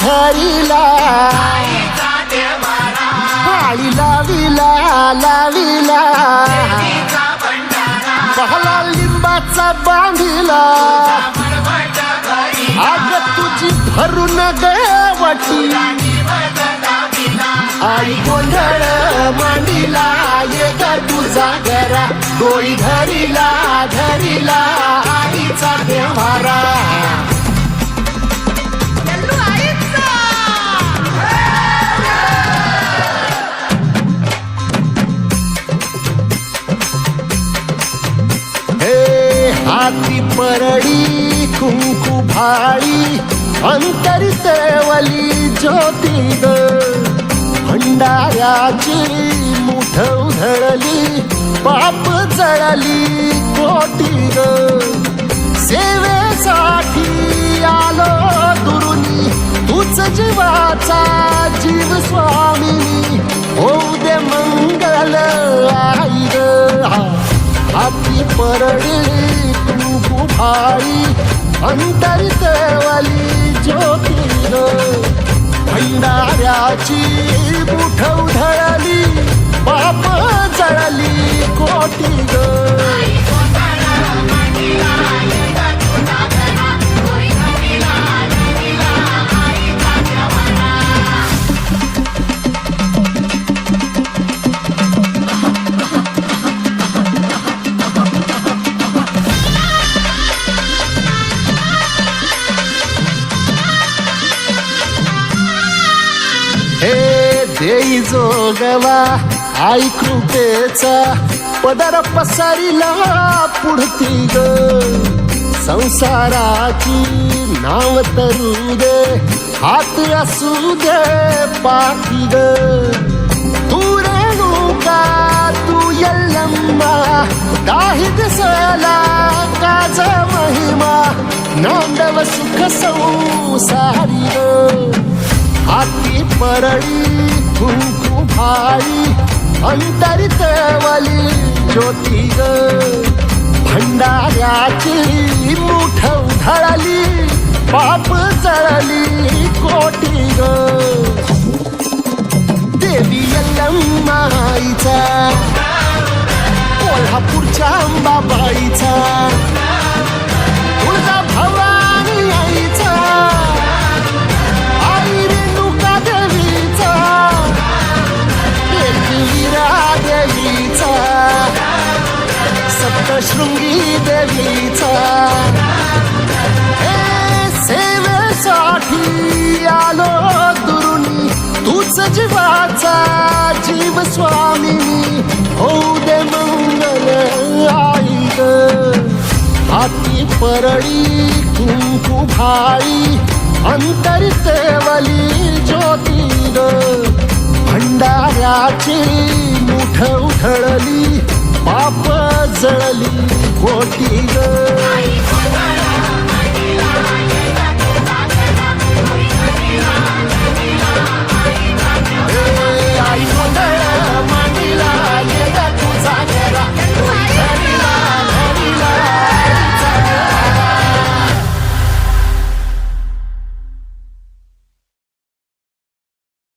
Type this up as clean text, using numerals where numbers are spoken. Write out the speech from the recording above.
धरिला आळी लाविला लाविला पहला लिंबाचा बांधिला आग तुझी भरून गवटी आई गोंधळ मांडिला एक तुझा घरा डोळी धरिला धरिला आईचा देवारा हाती परडी कुंकू भाळी अंतरितवली ज्योती ग भंडाऱ्याची मुठ उधळली पाप जळली कोटी ग सेवेसाठी आलो दुरुनी तूच जीवाचा जीव स्वामी होऊ दे मंगल आई ग हाती परडी कुंकू भाळी अंतरितवली ज्योती ग भंडाऱ्याची मुठ उधळली पाप जळली कोटी ग देई जोगवा आई कृपेचा पदर पसरिला पुढती ग संसाराची नाव तरू दे हात असू दे पाठी ग तू रेणुका तू यल्लम्मा दाही दिसला काज महिमा नांदव सुख संसारी ग हाती परडी कुंकू भाळी अंतरितवली ज्योती ग भंडाऱ्याची मुठ उधळली पाप जळली कोटी ग देवी यल्लम्माईचा कोल्हापूरच्या अंबाबाईचा तुळजा भवानी आईचा सप्तशृंगी देवीचा हे सेवेसाठी आलो दुरुनी तूच जीवाचा जीव स्वामी होऊ दे मंगल आई ग हाती परडी कुंकू भाळी अंतरितवली ज्योती ग भंडाऱ्याची मुठ उधळली पाप जळली कोटी ग